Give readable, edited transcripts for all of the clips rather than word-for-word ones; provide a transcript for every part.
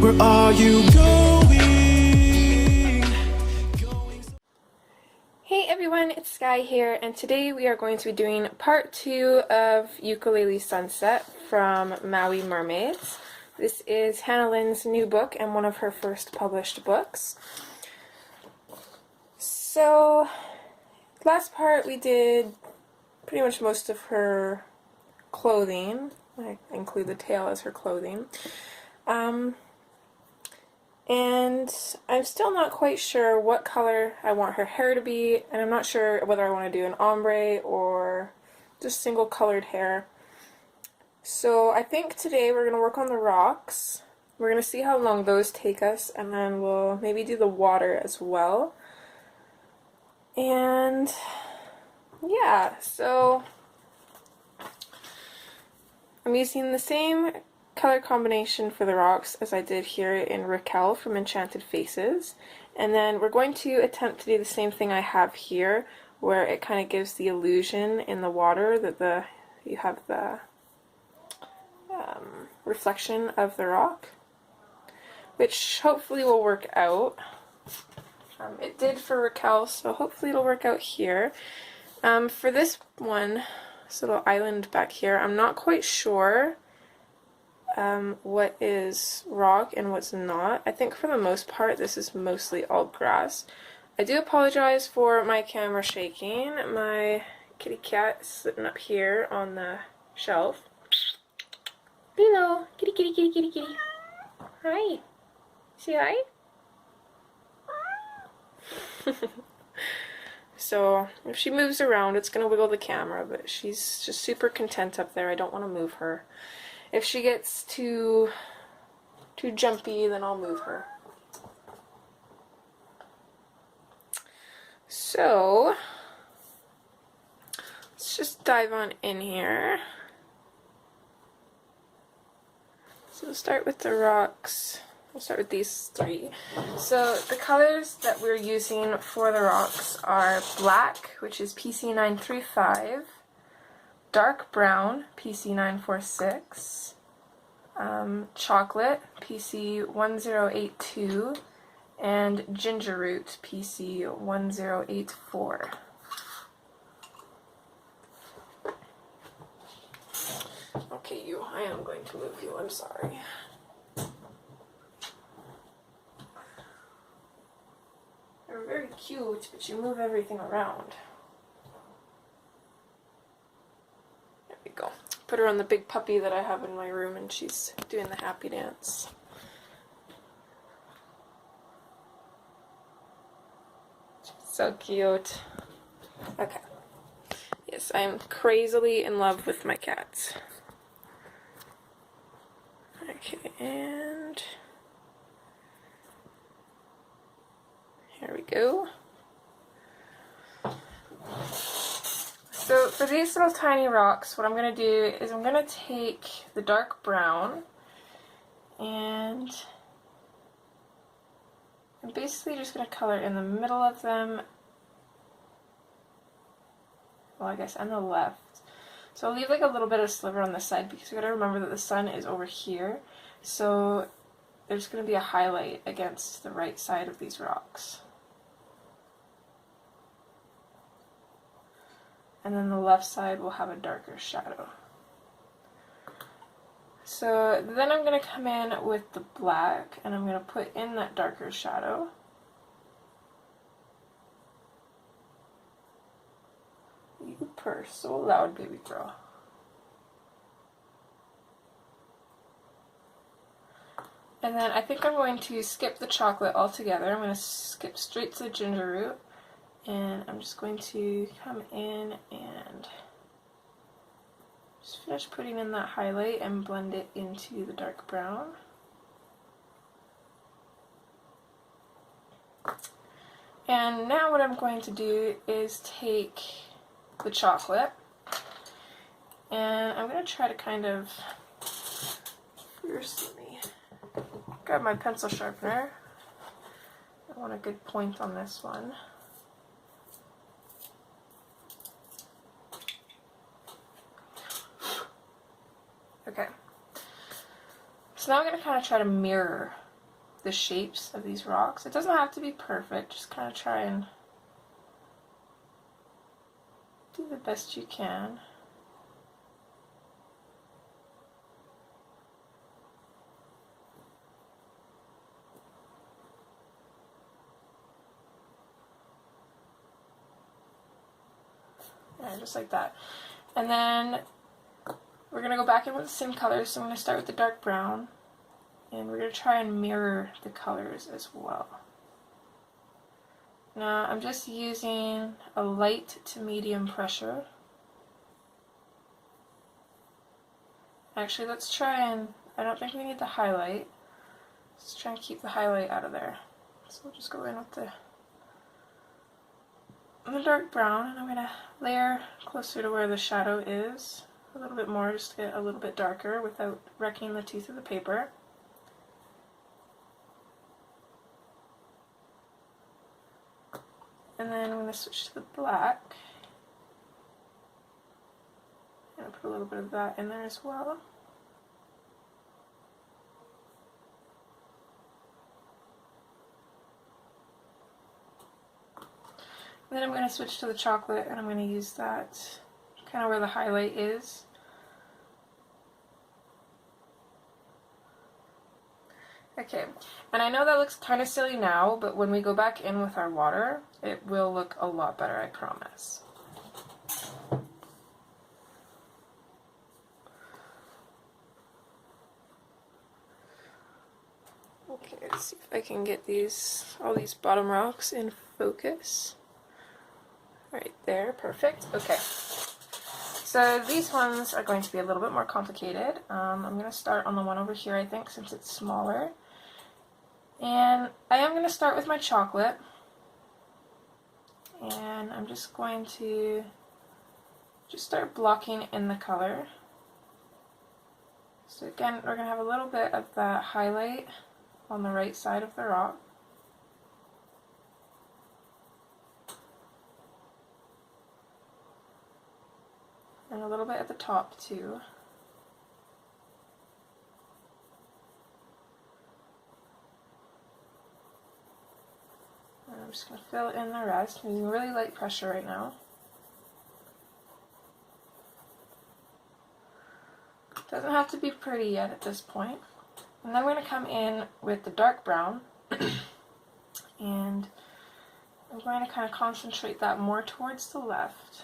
Where are you going? Hey everyone, it's Skyee here, and today we are going to be doing part 2 of Ukulele Sunset from Maui Mermaids. This is Hannah Lynn's new book and one of her first published books. So, last part we did pretty much most of her clothing. I include the tail as her clothing. And I'm still not quite sure what color I want her hair to be, and I'm not sure whether I want to do an ombre or just single colored hair. So I think today we're going to work on the rocks. We're going to see how long those take us, and then we'll maybe do the water as well. And yeah, so I'm using the same color combination for the rocks as I did here in Raquel from Enchanted Faces, and then we're going to attempt to do the same thing I have here, where it kind of gives the illusion in the water that you have the reflection of the rock, which hopefully will work out. It did for Raquel, so hopefully it'll work out here. For this one, this little island back here, I'm not quite sure what is rock and what's not. I think for the most part this is mostly all grass. I do apologize for my camera shaking. My kitty cat is sitting up here on the shelf. Hello, kitty, kitty, kitty, kitty, kitty. Hi. Say hi. So if she moves around, it's going to wiggle the camera, but she's just super content up there. I don't want to move her. If she gets too jumpy, then I'll move her. So let's just dive on in here. So we'll start with the rocks. We'll start with these three. So the colors that we're using for the rocks are black, which is PC935, dark brown, PC946, chocolate, PC1082, and ginger root, PC1084. Okay, I am going to move you, I'm sorry. You're very cute, but you move everything around. There we go. Put her on the big puppy that I have in my room, and she's doing the happy dance. She's so cute. Okay. Yes, I am crazily in love with my cats. Okay, and here we go. So for these little tiny rocks, what I'm going to do is I'm going to take the dark brown and I'm basically just going to color in the middle of them, well I guess on the left. So I'll leave like a little bit of sliver on the side because we've got to remember that the sun is over here, so there's going to be a highlight against the right side of these rocks. And then the left side will have a darker shadow. So then I'm going to come in with the black and I'm going to put in that darker shadow. You purr so loud, baby girl. And then I think I'm going to skip the chocolate altogether. I'm going to skip straight to the ginger root. And I'm just going to come in and just finish putting in that highlight and blend it into the dark brown. And now what I'm going to do is take the chocolate and I'm going to try to kind of fiercely grab my pencil sharpener. I want a good point on this one. Okay, so now I'm going to kind of try to mirror the shapes of these rocks. It doesn't have to be perfect, just kind of try and do the best you can. Yeah, just like that. And then we're going to go back in with the same colors, so I'm going to start with the dark brown, and we're going to try and mirror the colors as well. Now I'm just using a light to medium pressure. Actually, let's try and, I don't think we need the highlight. Let's try and keep the highlight out of there. So we'll just go in with the dark brown, and I'm going to layer closer to where the shadow is. A little bit more, just to get a little bit darker without wrecking the tooth of the paper. And then I'm going to switch to the black. I'm going to put a little bit of that in there as well. Then I'm going to switch to the chocolate, and I'm going to use that kind of where the highlight is. Okay, and I know that looks kind of silly now, but when we go back in with our water, it will look a lot better, I promise. Okay, let's see if I can get all these bottom rocks in focus. Right there, perfect. Okay, so these ones are going to be a little bit more complicated. I'm going to start on the one over here, I think, since it's smaller. And I am going to start with my chocolate. And I'm just going to start blocking in the color. So again, we're going to have a little bit of that highlight on the right side of the rock. And a little bit at the top too. And I'm just going to fill in the rest. I'm using really light pressure right now. Doesn't have to be pretty yet at this point. And then we're going to come in with the dark brown. And I'm going to kind of concentrate that more towards the left.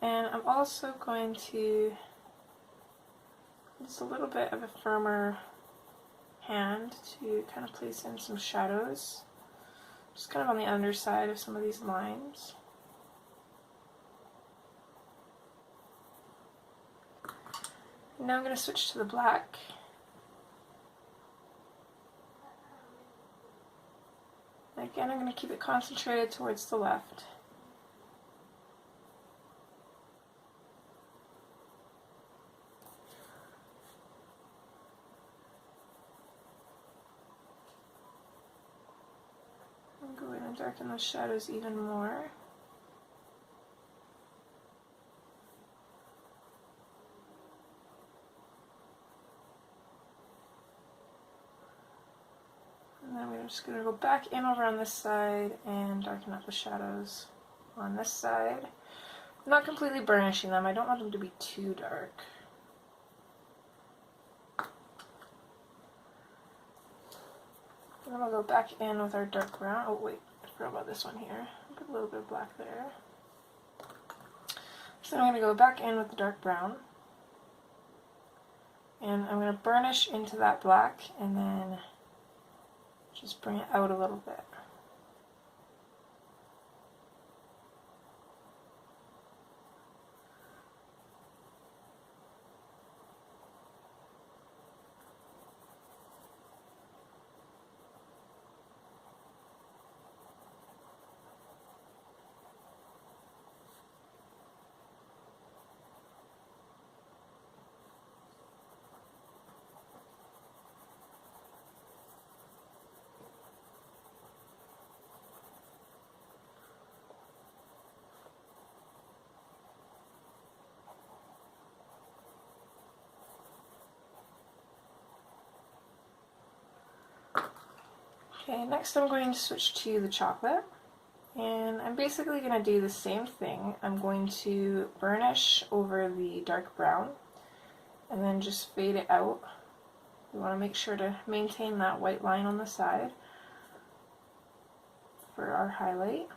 And I'm also going to just a little bit of a firmer hand to kind of place in some shadows, just kind of on the underside of some of these lines. And now I'm going to switch to the black. And again, I'm going to keep it concentrated towards the left. Go in and darken those shadows even more. And then we're just going to go back in over on this side and darken up the shadows on this side. I'm not completely burnishing them. I don't want them to be too dark. And then we'll go back in with our dark brown. Oh wait, I forgot about this one here. Put a little bit of black there. So I'm going to go back in with the dark brown. And I'm going to burnish into that black and then just bring it out a little bit. Okay, next I'm going to switch to the chocolate, and I'm basically going to do the same thing. I'm going to burnish over the dark brown and then just fade it out. We want to make sure to maintain that white line on the side for our highlight.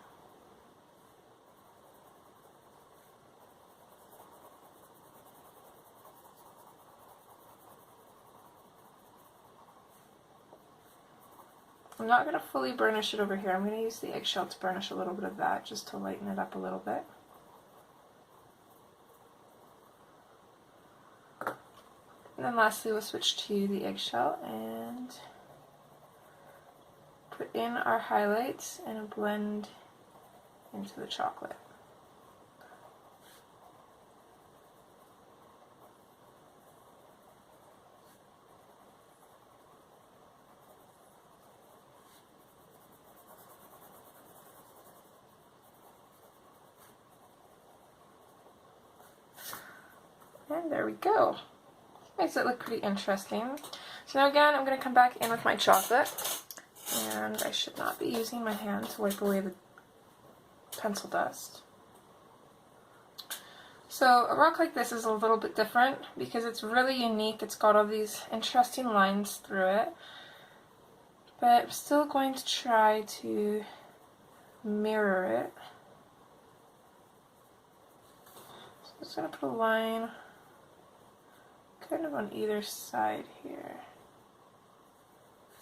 I'm not going to fully burnish it over here. I'm going to use the eggshell to burnish a little bit of that just to lighten it up a little bit. And then lastly we'll switch to the eggshell and put in our highlights and blend into the chocolate. And there we go. Makes it look pretty interesting. So now again, I'm going to come back in with my chocolate, and I should not be using my hand to wipe away the pencil dust. So a rock like this is a little bit different because it's really unique. It's got all these interesting lines through it, but I'm still going to try to mirror it. So I'm just going to put a line kind of on either side here.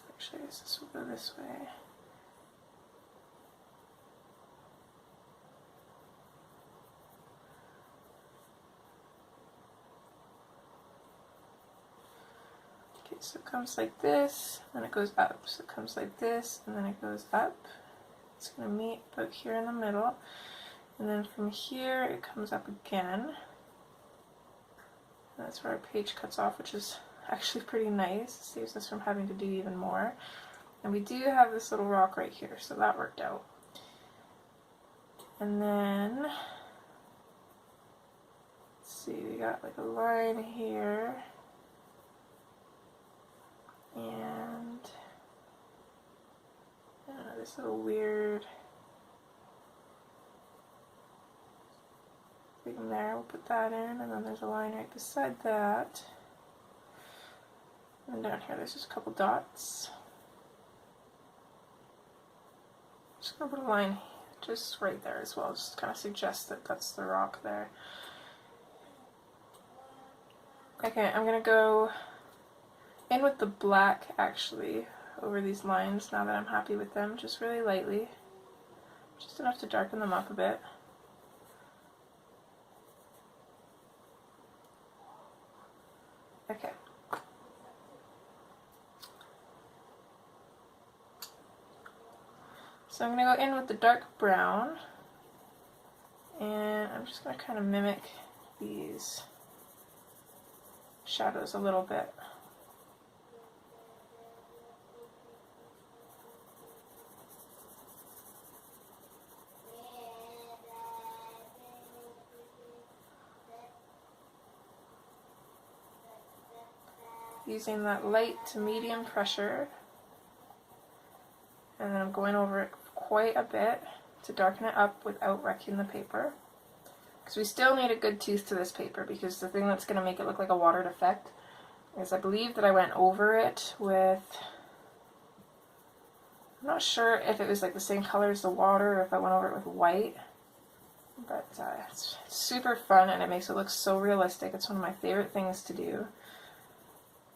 Actually, this will go this way. Okay, so it comes like this, then it goes up. So it comes like this, and then it goes up. It's going to meet about here in the middle, and then from here it comes up again. That's where our page cuts off, which is actually pretty nice. It saves us from having to do even more. And we do have this little rock right here, so that worked out. And then, let's see, we got like a line here. And, I don't know, this little weird thing there, we'll put that in, and then there's a line right beside that. And down here there's just a couple dots. Just gonna put a line just right there as well, just kind of suggest that that's the rock there. Okay, I'm gonna go in with the black actually over these lines now that I'm happy with them, just really lightly, just enough to darken them up a bit. Okay. So I'm going to go in with the dark brown, and I'm just going to kind of mimic these shadows a little bit. Using that light to medium pressure, and then I'm going over it quite a bit to darken it up without wrecking the paper, because we still need a good tooth to this paper, because the thing that's going to make it look like a watered effect is I believe that I went over it with, I'm not sure if it was like the same color as the water or if I went over it with white, but it's super fun and it makes it look so realistic. It's one of my favorite things to do.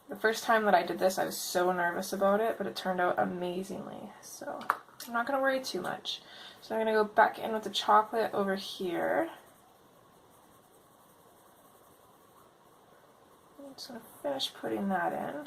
The first time that I did this, I was so nervous about it, but it turned out amazingly. So I'm not going to worry too much. So I'm going to go back in with the chocolate over here. I'm just going to finish putting that in.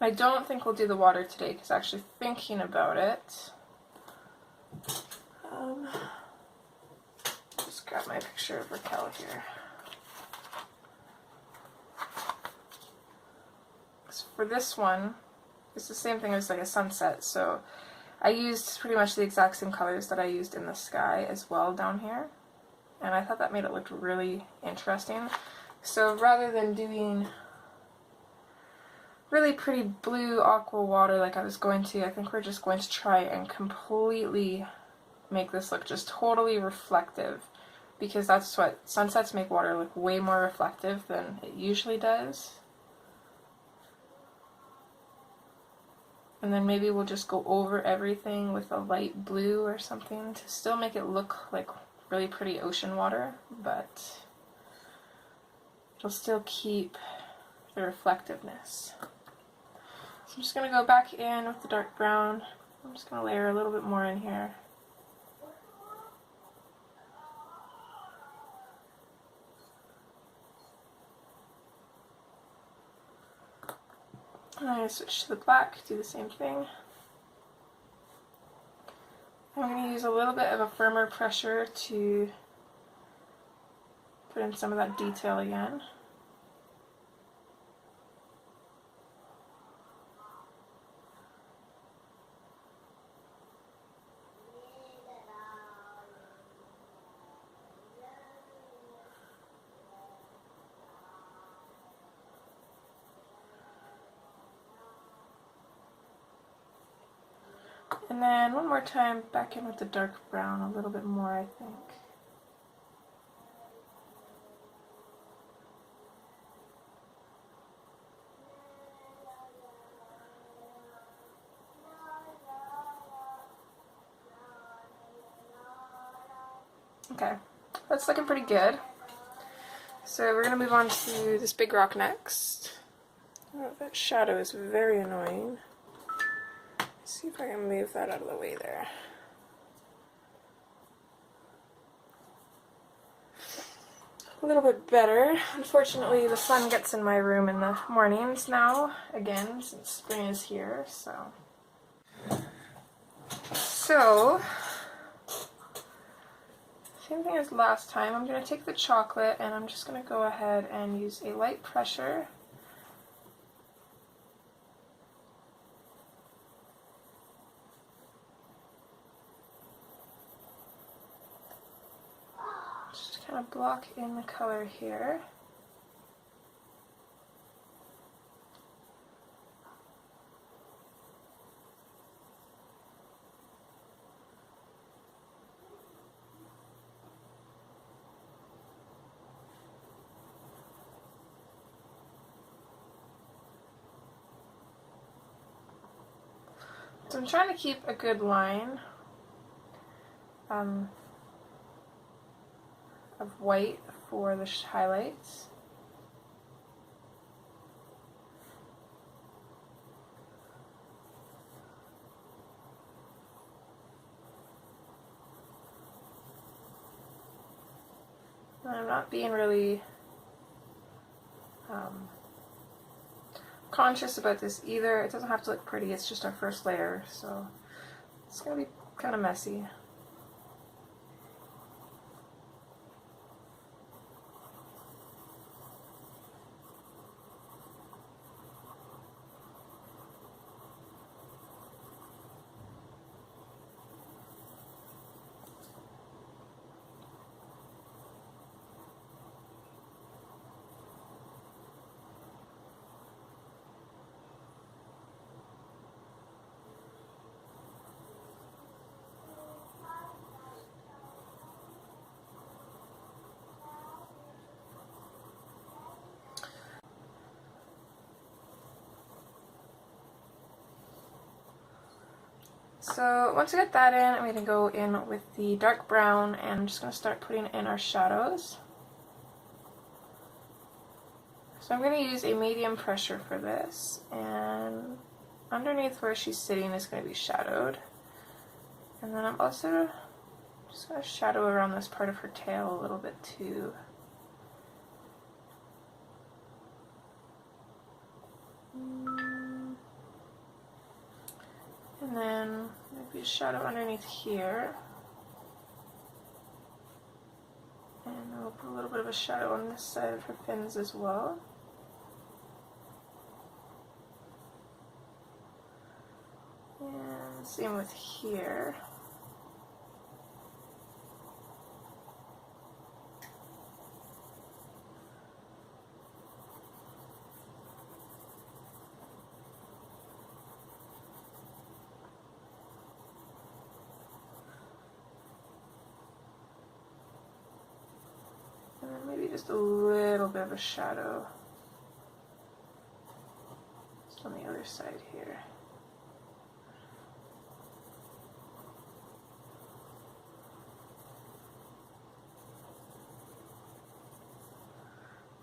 I don't think we'll do the water today because actually thinking about it, just grab my picture of Raquel here. For this one, it's the same thing as like a sunset, so I used pretty much the exact same colors that I used in the sky as well down here, and I thought that made it look really interesting. So rather than doing really pretty blue aqua water like I was going to, I think we're just going to try and completely make this look just totally reflective, because that's what sunsets make water look way more reflective than it usually does. And then maybe we'll just go over everything with a light blue or something to still make it look like really pretty ocean water, but it'll still keep the reflectiveness. So I'm just going to go back in with the dark brown. I'm just going to layer a little bit more in here. And I'm going to switch to the black, do the same thing. I'm going to use a little bit of a firmer pressure to put in some of that detail again. And then one more time back in with the dark brown, a little bit more, I think. Okay, that's looking pretty good. So we're going to move on to this big rock next. Oh, that shadow is very annoying. Let's see if I can move that out of the way there. A little bit better. Unfortunately, the sun gets in my room in the mornings now, again, since spring is here, so. Same thing as last time. I'm going to take the chocolate and I'm just going to go ahead and use a light pressure. Just kind of block in the color here. So I'm trying to keep a good line of white for the highlights. And I'm not being really conscious about this either. It doesn't have to look pretty, it's just our first layer, so it's going to be kind of messy. So once I get that in, I'm going to go in with the dark brown and I'm just going to start putting in our shadows. So I'm going to use a medium pressure for this, and underneath where she's sitting is going to be shadowed. And then I'm also just going to shadow around this part of her tail a little bit too. And then maybe a shadow underneath here. And I'll put a little bit of a shadow on this side of her fins as well. And Same with here. And then maybe just a little bit of a shadow just on the other side here.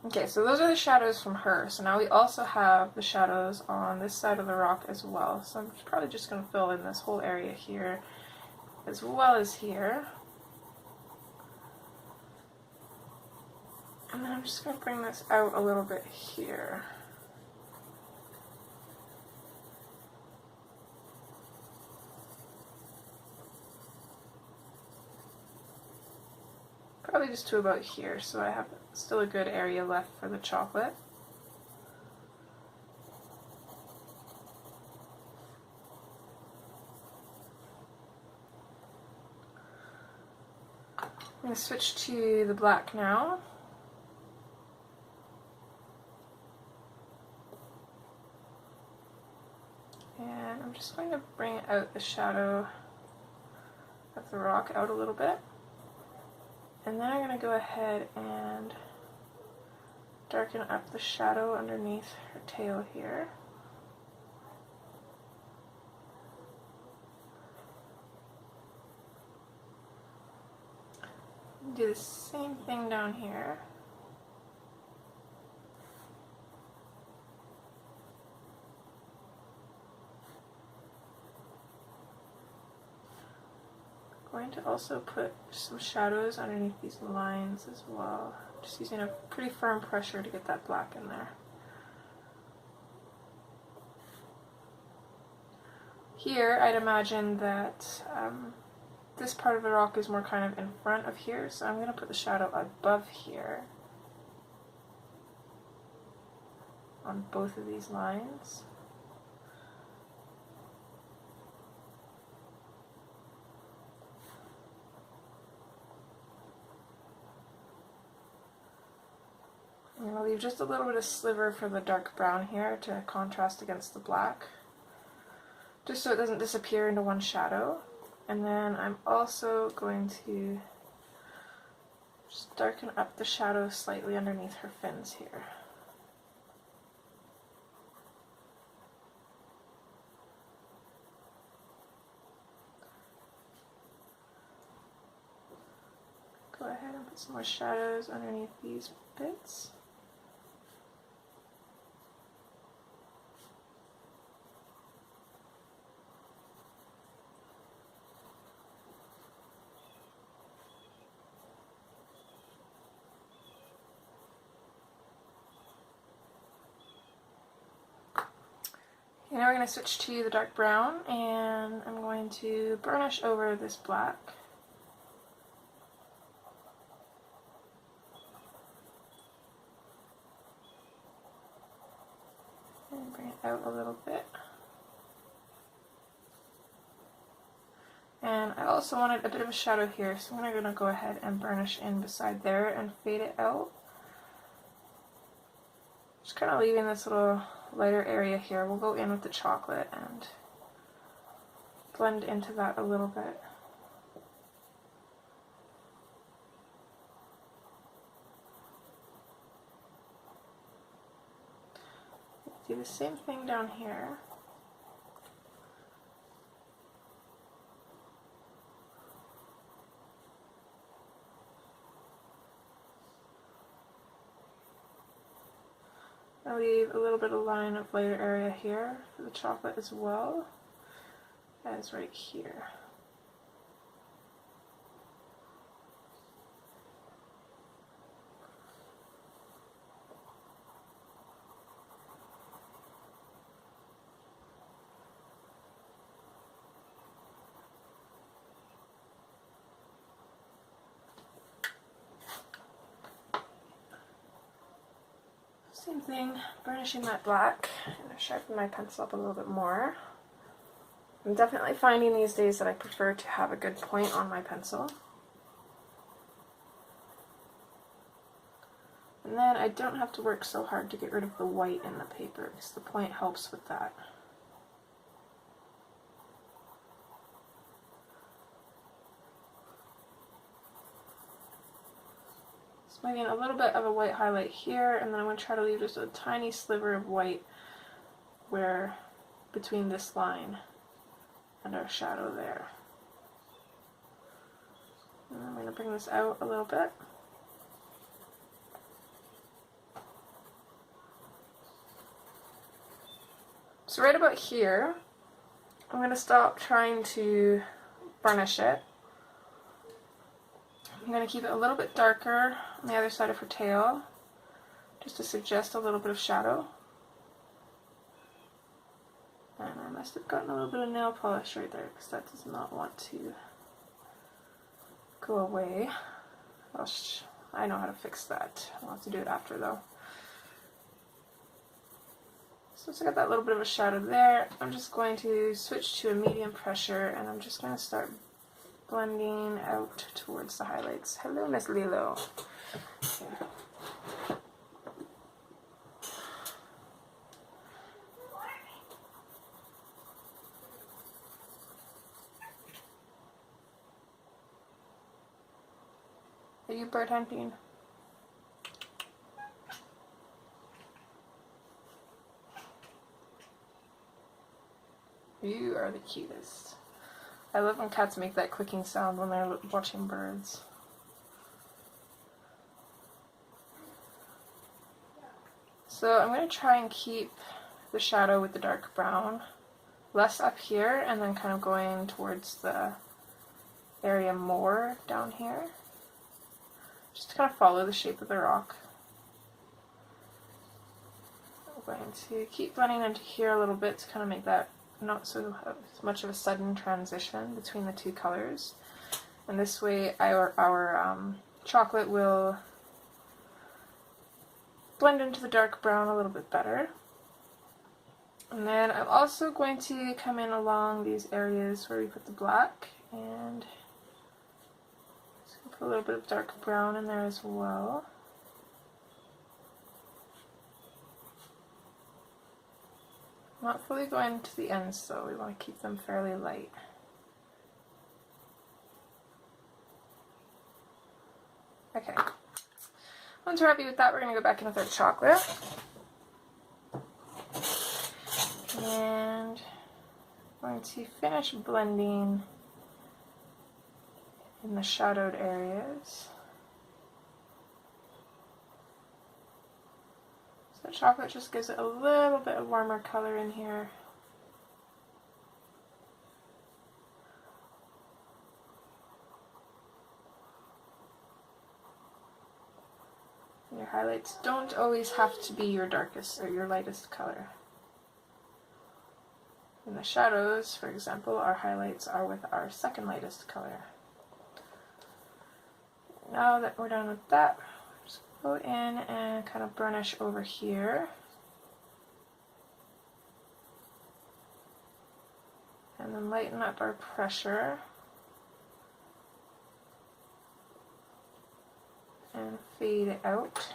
Okay, so those are the shadows from her. So now we also have the shadows on this side of the rock as well. So I'm probably just going to fill in this whole area here as well as here. And then I'm just going to bring this out a little bit here. Probably just to about here, so I have still a good area left for the chocolate. I'm going to switch to the black now. And I'm just going to bring out the shadow of the rock out a little bit. And then I'm going to go ahead and darken up the shadow underneath her tail here. Do the same thing down here. Going to also put some shadows underneath these lines as well. Just using a pretty firm pressure to get that black in there. Here, I'd imagine that this part of the rock is more kind of in front of here, so I'm going to put the shadow above here on both of these lines. I'm going to leave just a little bit of sliver for the dark brown here to contrast against the black, just so it doesn't disappear into one shadow. And then I'm also going to just darken up the shadow slightly underneath her fins here. Go ahead and put some more shadows underneath these bits. Okay, now we're going to switch to the dark brown, and I'm going to burnish over this black. And bring it out a little bit. And I also wanted a bit of a shadow here, so I'm going to go ahead and burnish in beside there and fade it out. Just kind of leaving this little lighter area here. We'll go in with the chocolate and blend into that a little bit. Do the same thing down here. I'll leave a little bit of line of lighter area here for the chocolate as well as right here. Same thing, burnishing that black. I'm going to sharpen my pencil up a little bit more. I'm definitely finding these days that I prefer to have a good point on my pencil. And then I don't have to work so hard to get rid of the white in the paper because the point helps with that. So maybe a little bit of a white highlight here, and then I'm going to try to leave just a tiny sliver of white where between this line and our shadow there. And I'm going to bring this out a little bit. So right about here, I'm going to stop trying to burnish it. I'm going to keep it a little bit darker on the other side of her tail, just to suggest a little bit of shadow. And I must have gotten a little bit of nail polish right there, because that does not want to go away. I know how to fix that. I'll have to do it after though. So I got that little bit of a shadow there. I'm just going to switch to a medium pressure, and I'm just going to start blending out towards the highlights. Hello, Miss Lilo. Here. Are you bird hunting? You are the cutest. I love when cats make that clicking sound when they're watching birds. So I'm going to try and keep the shadow with the dark brown less up here, and then kind of going towards the area more down here. Just to kind of follow the shape of the rock. I'm going to keep blending into here a little bit to kind of make that not so much of a sudden transition between the two colors. And this way our chocolate will blend into the dark brown a little bit better. And then I'm also going to come in along these areas where we put the black, and put a little bit of dark brown in there as well. Not fully going to the ends though, we want to keep them fairly light. Okay, once we're happy with that, we're going to go back in with our chocolate. And I'm going to finish blending in the shadowed areas. So the chocolate just gives it a little bit of warmer color in here. Your highlights don't always have to be your darkest or your lightest color. In the shadows, for example, our highlights are with our second lightest color. Now that we're done with that, just go in and kind of burnish over here. And then lighten up our pressure. And fade it out.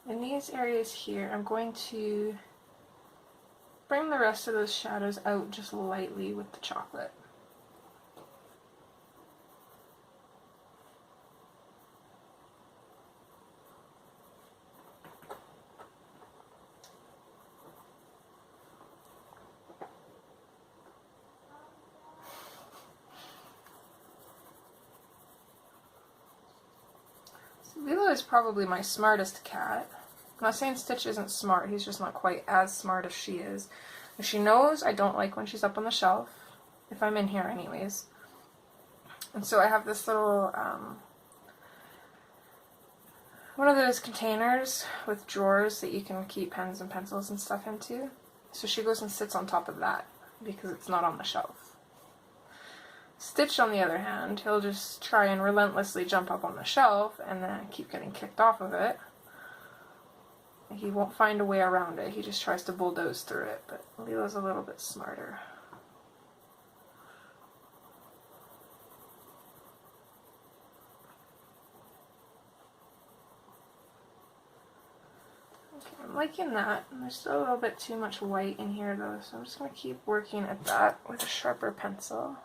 In these areas here, I'm going to bring the rest of those shadows out just lightly with the chocolate. is probably my smartest cat. I'm not saying Stitch isn't smart, he's just not quite as smart as she is. And she knows I don't like when she's up on the shelf, if I'm in here anyways. And so I have this little, one of those containers with drawers that you can keep pens and pencils and stuff into. So she goes and sits on top of that because it's not on the shelf. Stitch, on the other hand, he'll just try and relentlessly jump up on the shelf and then keep getting kicked off of it. He won't find a way around it, he just tries to bulldoze through it, but Lilo's a little bit smarter. I'm liking that. There's still a little bit too much white in here though, so I'm just going to keep working at that with a sharper pencil.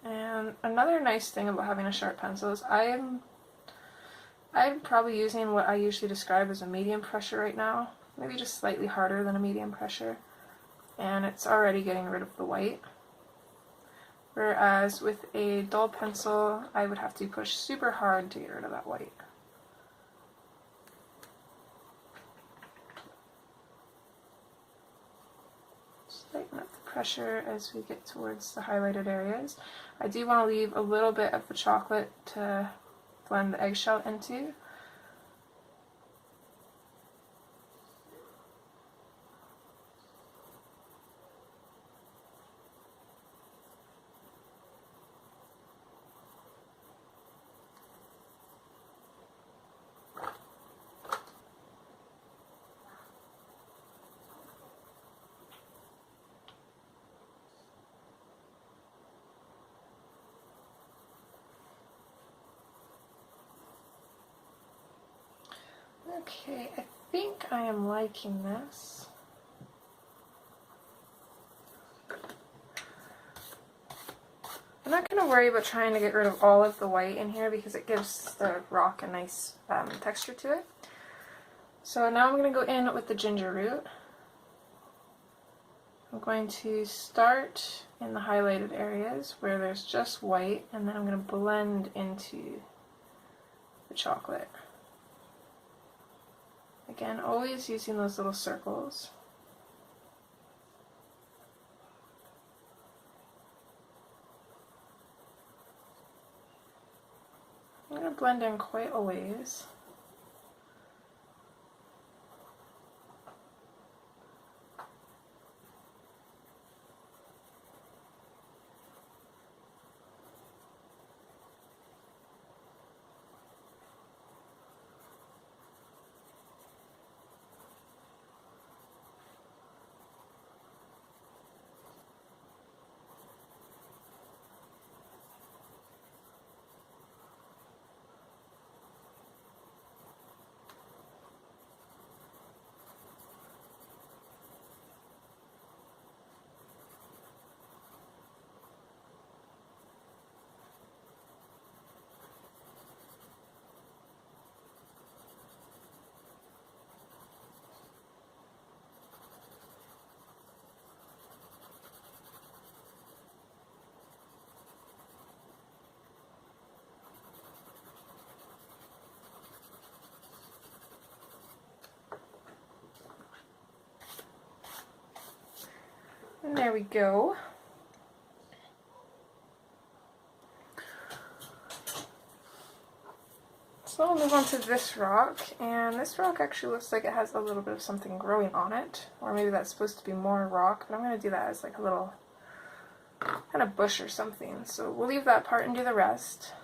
And another nice thing about having a sharp pencil is I'm probably using what I usually describe as a medium pressure right now, maybe just slightly harder than a medium pressure, and it's already getting rid of the white. Whereas with a dull pencil, I would have to push super hard to get rid of that white. Just lighten up the pressure as we get towards the highlighted areas. I do want to leave a little bit of the chocolate to blend the eggshell into. Okay, I think I am liking this. I'm not going to worry about trying to get rid of all of the white in here because it gives the rock a nice texture to it. So now I'm going to go in with the ginger root. I'm going to start in the highlighted areas where there's just white, and then I'm going to blend into the chocolate. Again, always using those little circles. I'm going to blend in quite a ways. And there we go. So I'll move on to this rock, and this rock actually looks like it has a little bit of something growing on it, or maybe that's supposed to be more rock, but I'm going to do that as like a little kind of bush or something. So we'll leave that part and do the rest.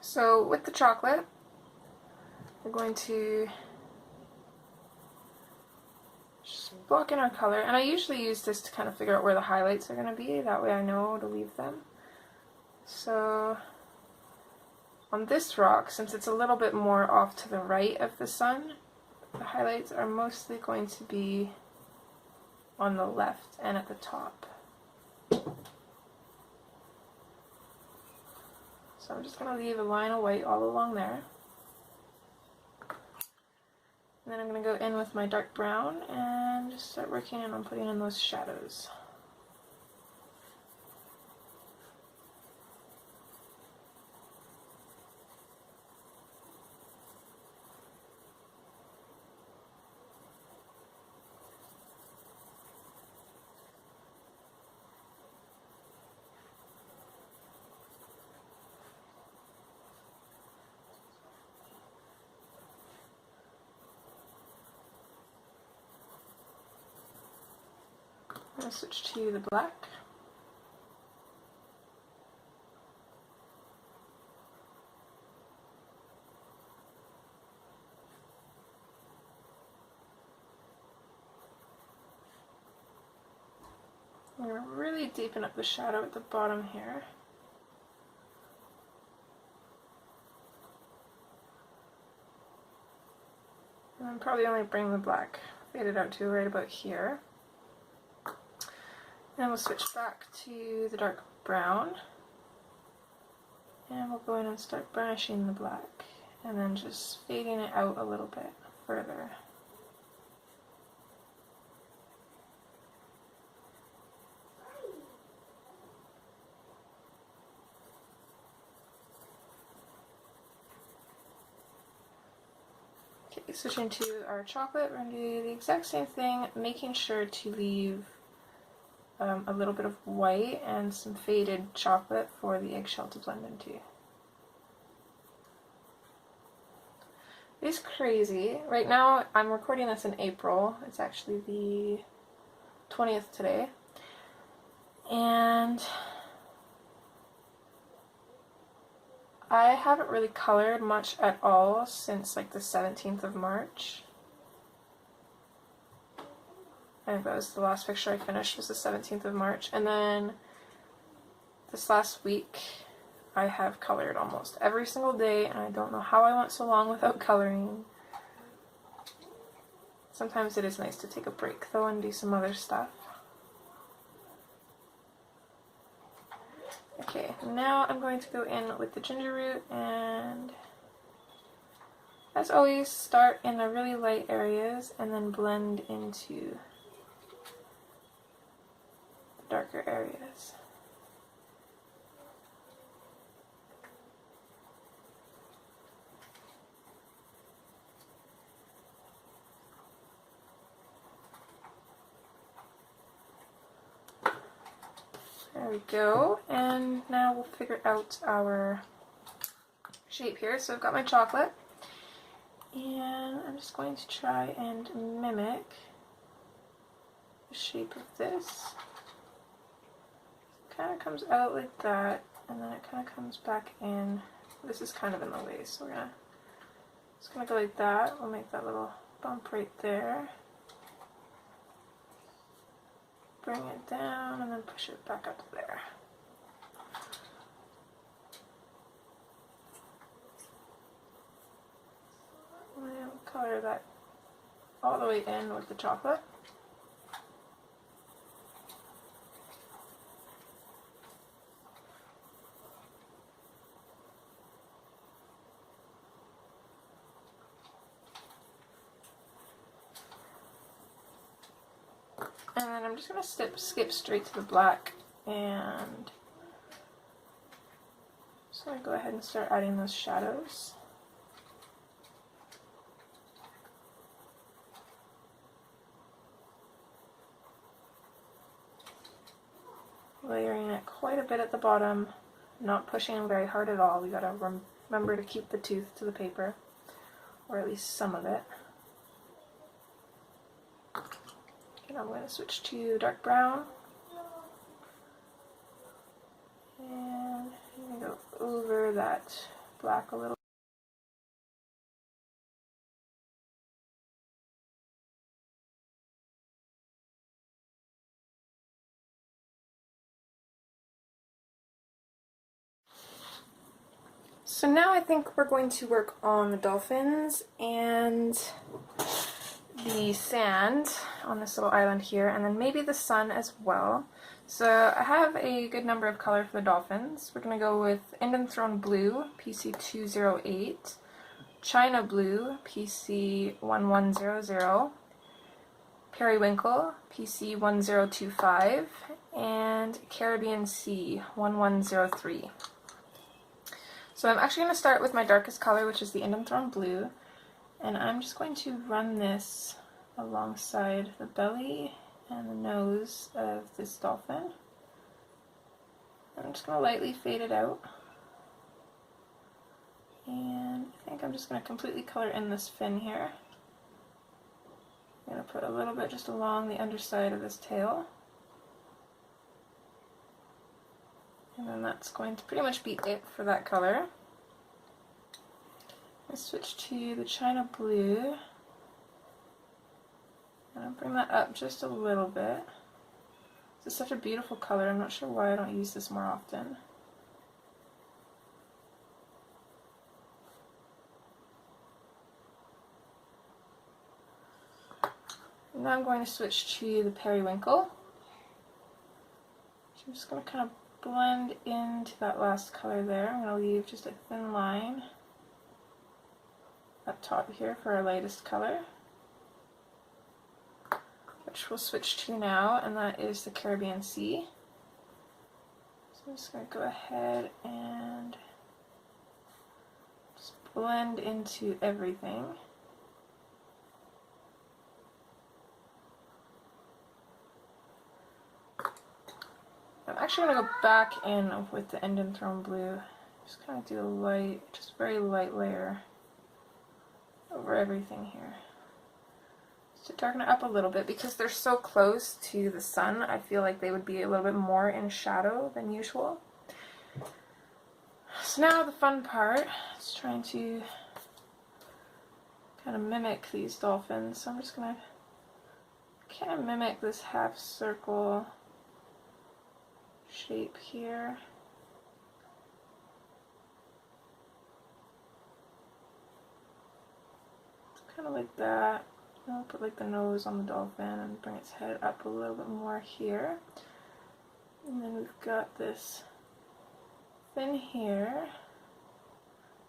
So with the chocolate, we're going to just block in our color, and I usually use this to kind of figure out where the highlights are going to be, that way I know to leave them. So on this rock, since it's a little bit more off to the right of the sun, the highlights are mostly going to be on the left and at the top. So I'm just going to leave a line of white all along there. And then I'm going to go in with my dark brown and just start working in on putting in those shadows. I'm going to switch to the black. I'm going to really deepen up the shadow at the bottom here. And I'm probably only bring the black faded out to right about here. Then we'll switch back to the dark brown. And we'll go in and start burnishing the black. And then just fading it out a little bit further. Okay, switching to our chocolate, we're going to do the exact same thing, making sure to leave a little bit of white and some faded chocolate for the eggshell to blend into. It's crazy. Right now, I'm recording this in April. It's actually the 20th today. And I haven't really colored much at all since like the 17th of March. I think that was the last picture I finished, was the 17th of March. And then this last week I have colored almost every single day, and I don't know how I went so long without coloring. Sometimes it is nice to take a break though and do some other stuff. Okay, now I'm going to go in with the ginger root, and as always, start in the really light areas and then blend into the darker areas. There we go, and now we'll figure out our shape here. So I've got my chocolate, and I'm just going to try and mimic the shape of this. It kind of comes out like that, and then it kind of comes back in. This is kind of in the way, so we're just gonna go like that. We'll make that little bump right there. Bring it down and then push it back up there. And then color that all the way in with the chocolate. And then I'm just going to skip straight to the black, and just going to go ahead and start adding those shadows. Layering it quite a bit at the bottom, not pushing very hard at all. We got to remember to keep the tooth to the paper, or at least some of it. And I'm going to switch to dark brown, and I'm going to go over that black a little. So now I think we're going to work on the dolphins, and the sand on this little island here, and then maybe the sun as well. So I have a good number of color for the dolphins. We're going to go with Indian Throne Blue, PC208, China Blue, PC1100, Periwinkle, PC1025, and Caribbean Sea, 1103. So I'm actually going to start with my darkest color, which is the Indian Throne Blue, and I'm just going to run this alongside the belly and the nose of this dolphin. I'm just going to lightly fade it out. And I think I'm just going to completely color in this fin here. I'm going to put a little bit just along the underside of this tail. And then that's going to pretty much be it for that color. I switch to the China Blue. And I'll bring that up just a little bit. This is such a beautiful color. I'm not sure why I don't use this more often. And now I'm going to switch to the Periwinkle. So I'm just going to kind of blend into that last color there. I'm going to leave just a thin line up top here for our lightest color, which we'll switch to now, and that is the Caribbean Sea. So I'm just going to go ahead and just blend into everything. I'm actually going to go back in with the Indian Throne Blue. Just kind of do a light, just very light layer over everything here. Just to darken it up a little bit, because they're so close to the sun, I feel like they would be a little bit more in shadow than usual. So now the fun part is trying to kind of mimic these dolphins. So I'm just going to kind of mimic this half circle shape here. Kind of like that. I'll put like the nose on the dolphin and bring its head up a little bit more here. And then we've got this fin here.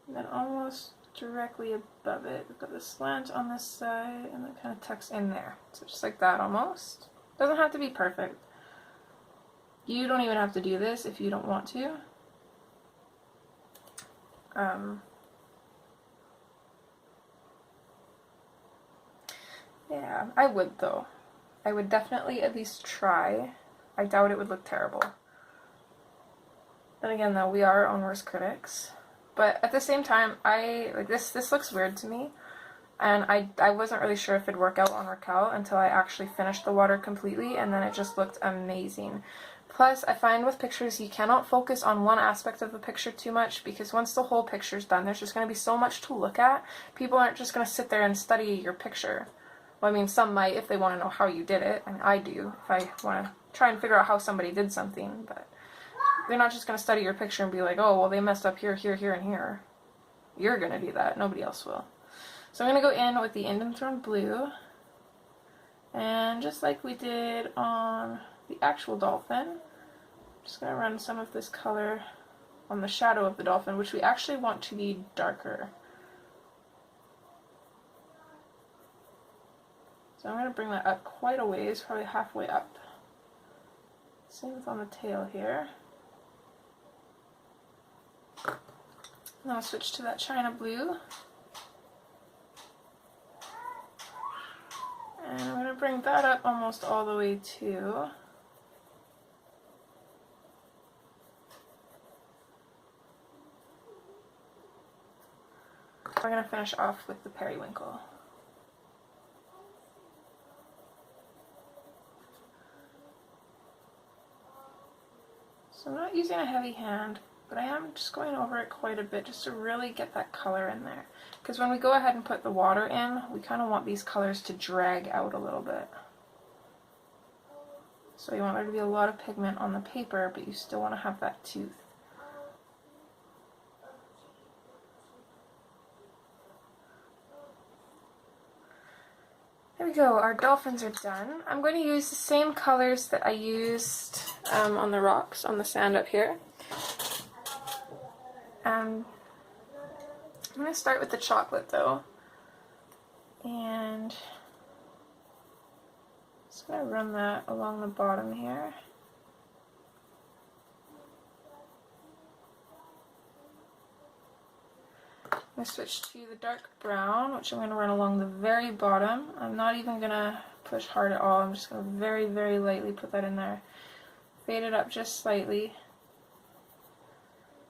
And then almost directly above it, we've got the slant on this side, and that kind of tucks in there. So just like that almost. Doesn't have to be perfect. You don't even have to do this if you don't want to. Yeah, I would though. I would definitely at least try. I doubt it would look terrible. Then again though, we are our own worst critics. But at the same time, this looks weird to me. And I wasn't really sure if it'd work out on Raquel until I actually finished the water completely, and then it just looked amazing. Plus, I find with pictures you cannot focus on one aspect of the picture too much, because once the whole picture's done, there's just going to be so much to look at. People aren't just going to sit there and study your picture. Well, I mean, some might if they want to know how you did it, and I do if I want to try and figure out how somebody did something, but they're not just going to study your picture and be like, oh, well, they messed up here, here, here, and here. You're going to do that. Nobody else will. So I'm going to go in with the Indian Throne Blue, and just like we did on the actual dolphin, I'm just going to run some of this color on the shadow of the dolphin, which we actually want to be darker. So I'm going to bring that up quite a ways, probably halfway up. Same with on the tail here. Now I'll switch to that China Blue. And I'm going to bring that up almost all the way too. We're going to finish off with the Periwinkle. So I'm not using a heavy hand, but I am just going over it quite a bit just to really get that color in there. Because when we go ahead and put the water in, we kind of want these colors to drag out a little bit. So you want there to be a lot of pigment on the paper, but you still want to have that tooth. There we go, our dolphins are done. I'm going to use the same colors that I used on the rocks, on the sand up here. I'm going to start with the chocolate though. And just going to run that along the bottom here. I'm going to switch to the dark brown, which I'm going to run along the very bottom. I'm not even going to push hard at all. I'm just going to very, very lightly put that in there. Fade it up just slightly.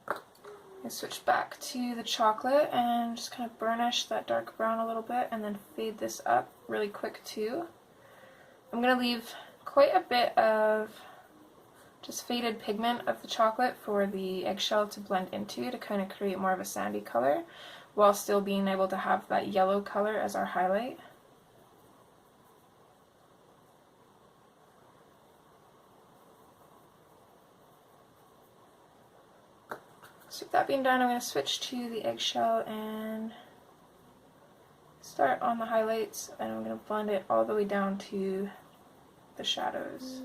I switch back to the chocolate and just kind of burnish that dark brown a little bit and then fade this up really quick too. I'm going to leave quite a bit of just faded pigment of the chocolate for the eggshell to blend into to kind of create more of a sandy color while still being able to have that yellow color as our highlight. So with that being done, I'm going to switch to the eggshell and start on the highlights, and I'm going to blend it all the way down to the shadows.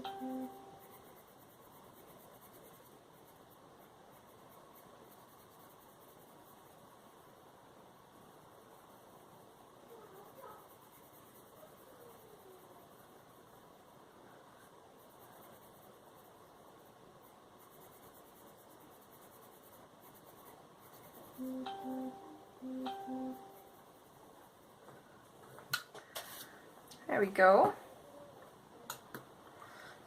There we go.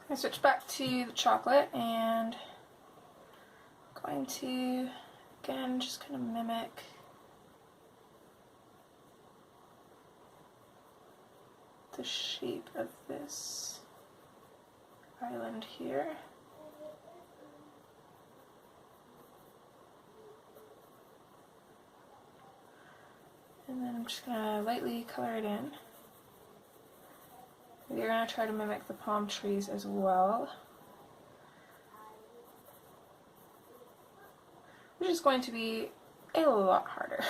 I switch back to the chocolate and I'm going to again just kind of mimic the shape of this island here. And then I'm just going to lightly color it in. We're going to try to mimic the palm trees as well, which is going to be a lot harder.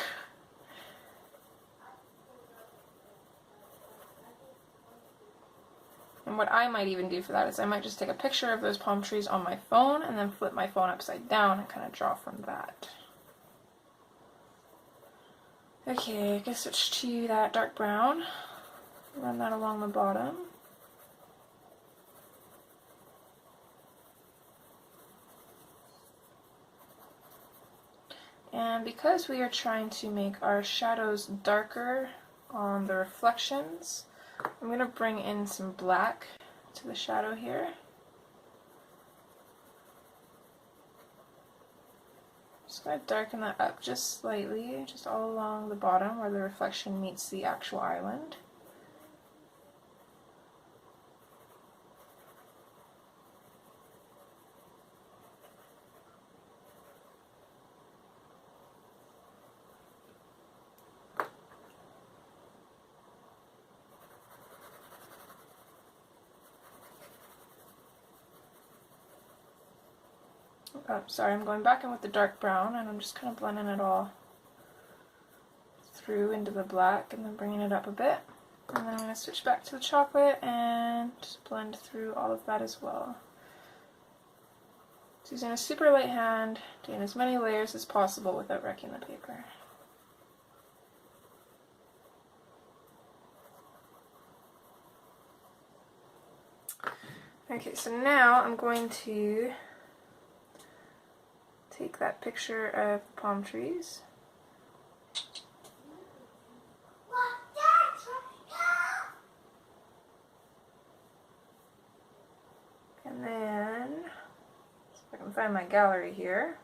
And what I might even do for that is I might just take a picture of those palm trees on my phone and then flip my phone upside down and kind of draw from that. Okay, I guess switch to that dark brown. Run that along the bottom. And because we are trying to make our shadows darker on the reflections, I'm going to bring in some black to the shadow here. Just going to darken that up just slightly, just all along the bottom where the reflection meets the actual island. Oh, sorry, I'm going back in with the dark brown and I'm just kind of blending it all through into the black and then bringing it up a bit. And then I'm going to switch back to the chocolate and just blend through all of that as well. So using a super light hand, doing as many layers as possible without wrecking the paper. Okay, so now I'm going to take that picture of the palm trees. And then, if I can find my gallery here,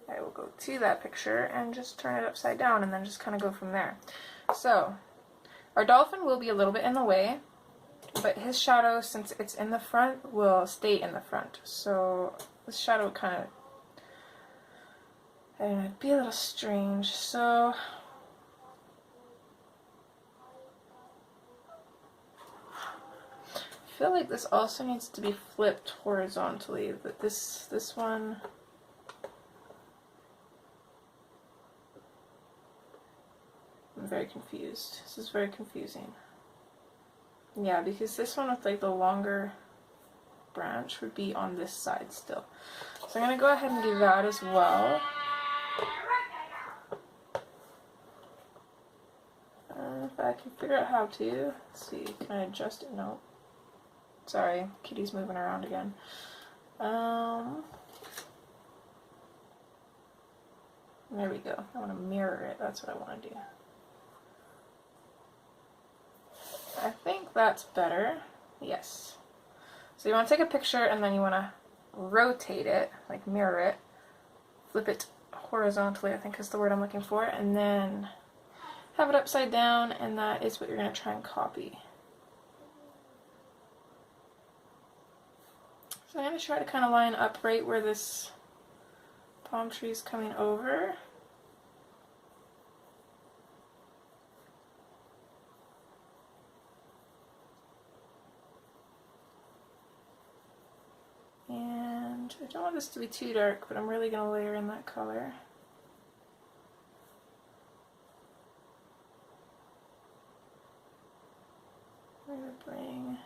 I will go to that picture and just turn it upside down and then just kind of go from there. So, our dolphin will be a little bit in the way, but his shadow, since it's in the front, will stay in the front. So this shadow kind of, I don't know, it'd be a little strange. So I feel like this also needs to be flipped horizontally, but this one, I'm very confused. This is very confusing. Yeah, because this one with like the longer branch would be on this side still. So I'm going to go ahead and do that as well. If I can figure out how to. Let's see, can I adjust it? No. Sorry, kitty's moving around again. There we go. I want to mirror it. That's what I want to do. I think that's better. Yes. So you want to take a picture and then you want to rotate it, like mirror it, flip it horizontally, I think is the word I'm looking for, and then have it upside down, and that is what you're going to try and copy. So I'm going to try to kind of line up right where this palm tree is coming over. And I don't want this to be too dark, but I'm really going to layer in that color. I'm going to bring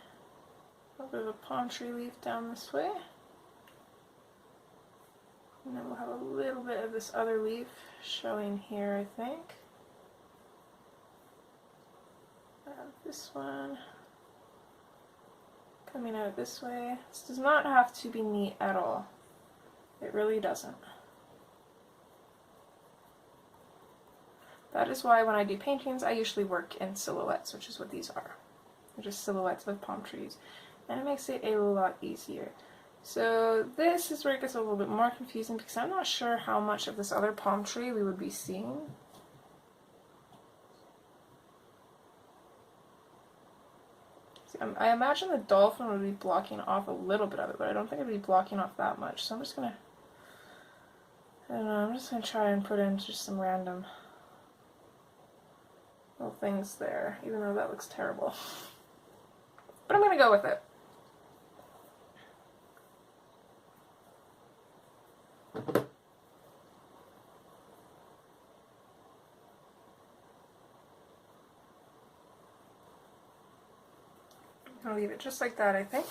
a little bit of a palm tree leaf down this way. And then we'll have a little bit of this other leaf showing here, I think. This one coming out this way. This does not have to be neat at all. It really doesn't. That is why when I do paintings, I usually work in silhouettes, which is what these are. They're just silhouettes of palm trees. And it makes it a lot easier. So this is where it gets a little bit more confusing because I'm not sure how much of this other palm tree we would be seeing. I imagine the dolphin would be blocking off a little bit of it, but I don't think it would be blocking off that much. So I'm just gonna, I don't know, I'm just gonna try and put in just some random little things there, even though that looks terrible. But I'm gonna go with it. I'll leave it just like that, I think.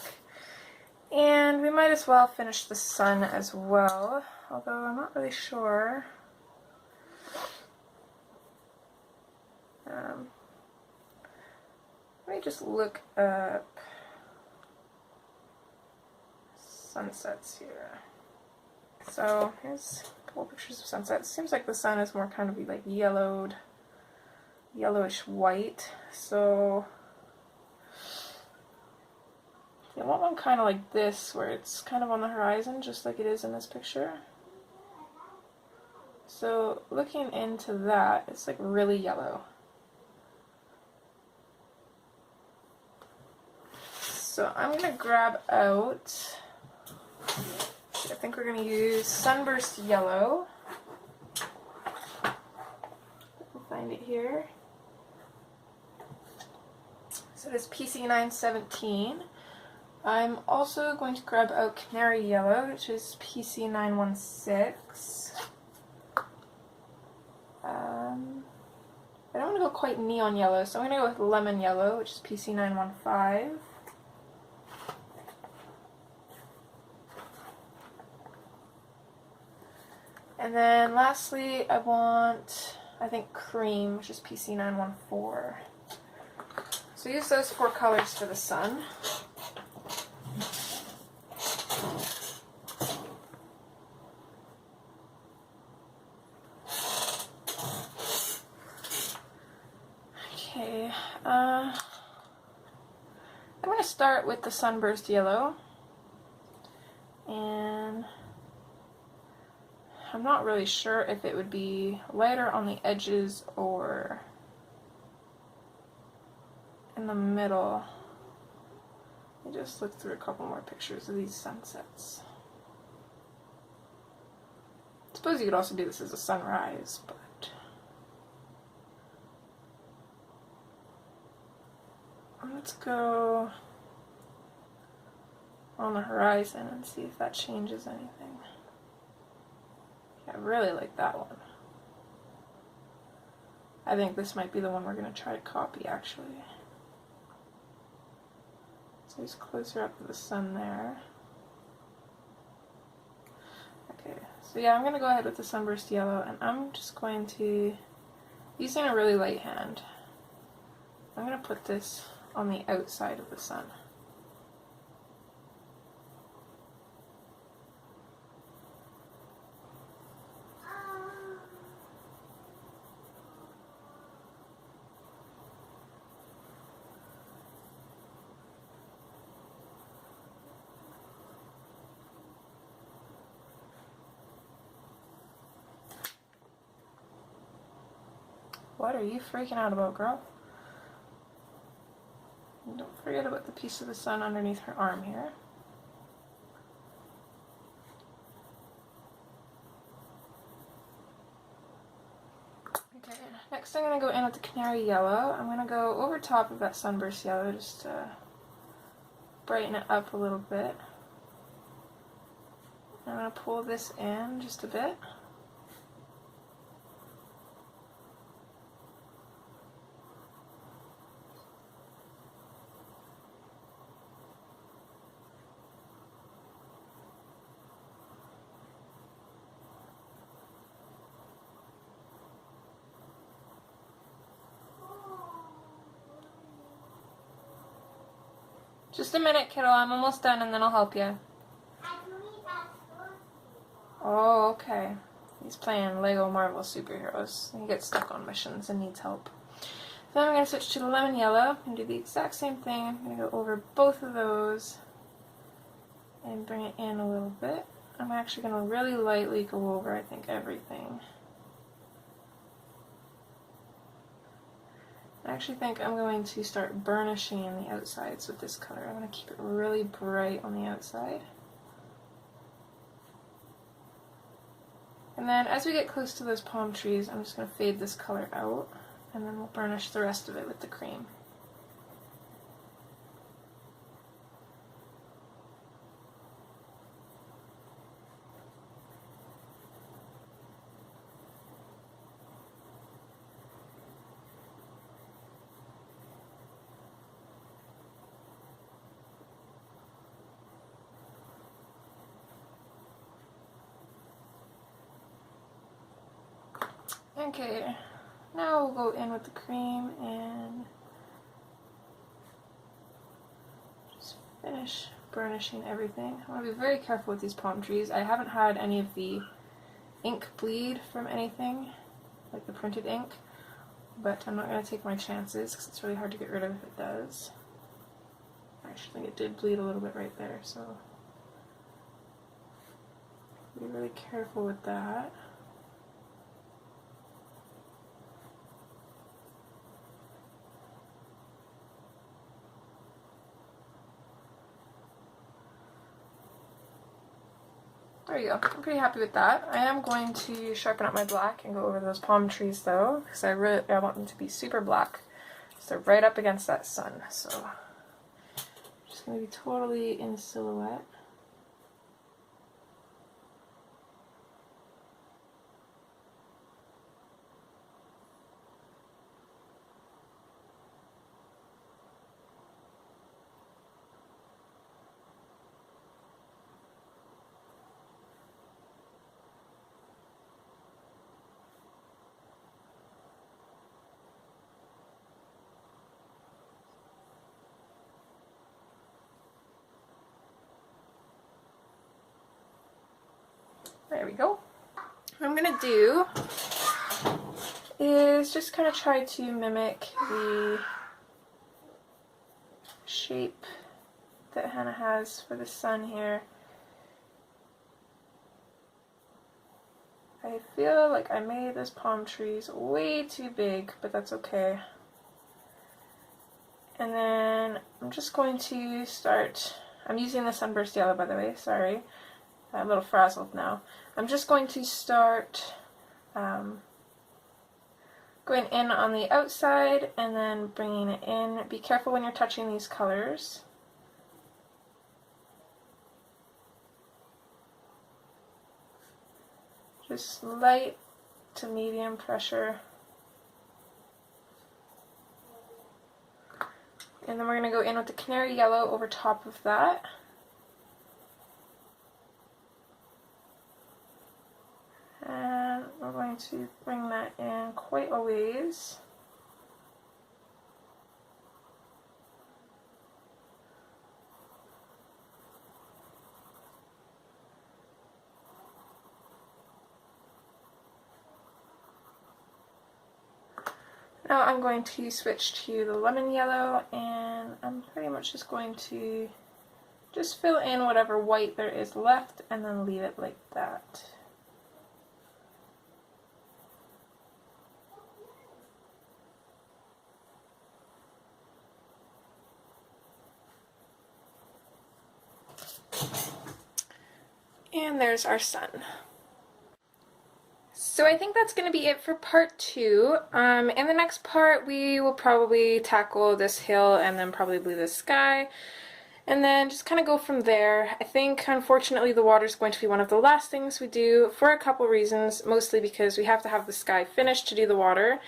And we might as well finish the sun as well, although I'm not really sure. Let me just look up sunsets here. So here's a couple pictures of sunsets. Seems like the sun is more kind of like yellowed, yellowish white. So I want one kind of like this, where it's kind of on the horizon, just like it is in this picture. So looking into that, it's like really yellow. So I'm going to grab out, I think we're going to use Sunburst Yellow. We'll find it here. So it is PC917. I'm also going to grab out Canary Yellow, which is PC916. I don't want to go quite neon yellow, so I'm going to go with Lemon Yellow, which is PC915. And then lastly, I want, I think, Cream, which is PC914. So use those 4 colors for the sun. Okay, I'm going to start with the Sunburst Yellow, and I'm not really sure if it would be lighter on the edges or in the middle. Let me just look through a couple more pictures of these sunsets. I suppose you could also do this as a sunrise, but let's go on the horizon and see if that changes anything. I really like that one. I think this might be the one we're going to try to copy, actually. So he's closer up to the sun there. Okay, so yeah, I'm going to go ahead with the sunburst yellow, and I'm just going to, using a really light hand, I'm going to put this on the outside of the sun. What are you freaking out about, girl? And don't forget about the piece of the sun underneath her arm here. Okay, next I'm going to go in with the canary yellow. I'm going to go over top of that sunburst yellow just to brighten it up a little bit. I'm going to pull this in just a bit. Just a minute, kiddo. I'm almost done and then I'll help you. Oh, okay. He's playing Lego Marvel superheroes. He gets stuck on missions and needs help. Then I'm going to switch to the lemon yellow and do the exact same thing. I'm going to go over both of those and bring it in a little bit. I'm actually going to really lightly go over, I think, everything. I actually think I'm going to start burnishing the outsides with this color. I'm going to keep it really bright on the outside. And then as we get close to those palm trees, I'm just going to fade this color out, and then we'll burnish the rest of it with the cream. Okay, now we'll go in with the cream and just finish burnishing everything. I want to be very careful with these palm trees. I haven't had any of the ink bleed from anything, like the printed ink, but I'm not going to take my chances because it's really hard to get rid of if it does. I actually think it did bleed a little bit right there, so be really careful with that. There you go. I'm pretty happy with that. I am going to sharpen up my black and go over those palm trees though, because I want them to be super black. So they're right up against that sun. So I'm just going to be totally in silhouette. There we go. What I'm going to do is just kind of try to mimic the shape that Hannah has for the sun here. I feel like I made those palm trees way too big, but that's okay. And then I'm just going to start, I'm using the sunburst yellow by the way, sorry. I'm a little frazzled now. I'm just going to start going in on the outside and then bringing it in. Be careful when you're touching these colors. Just light to medium pressure. And then we're going to go in with the canary yellow over top of that. And we're going to bring that in quite a ways. Now I'm going to switch to the lemon yellow, and I'm pretty much just going to just fill in whatever white there is left and then leave it like that. And there's our sun. So I think that's going to be it for part 2. In the next part we will probably tackle this hill and then probably the sky, and then just kind of go from there. I think unfortunately the water is going to be one of the last things we do for a couple reasons, mostly because we have to have the sky finished to do the water,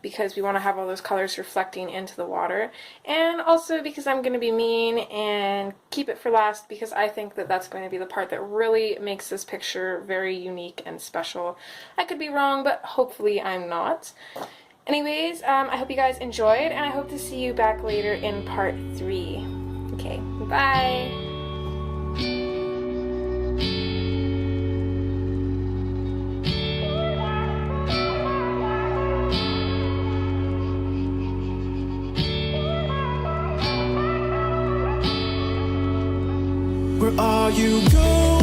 because we want to have all those colors reflecting into the water, and also because I'm going to be mean and keep it for last, because I think that that's going to be the part that really makes this picture very unique and special. I could be wrong, but hopefully I'm not. Anyways, I hope you guys enjoyed, and I hope to see you back later in part 3. Okay, bye! Where are you going?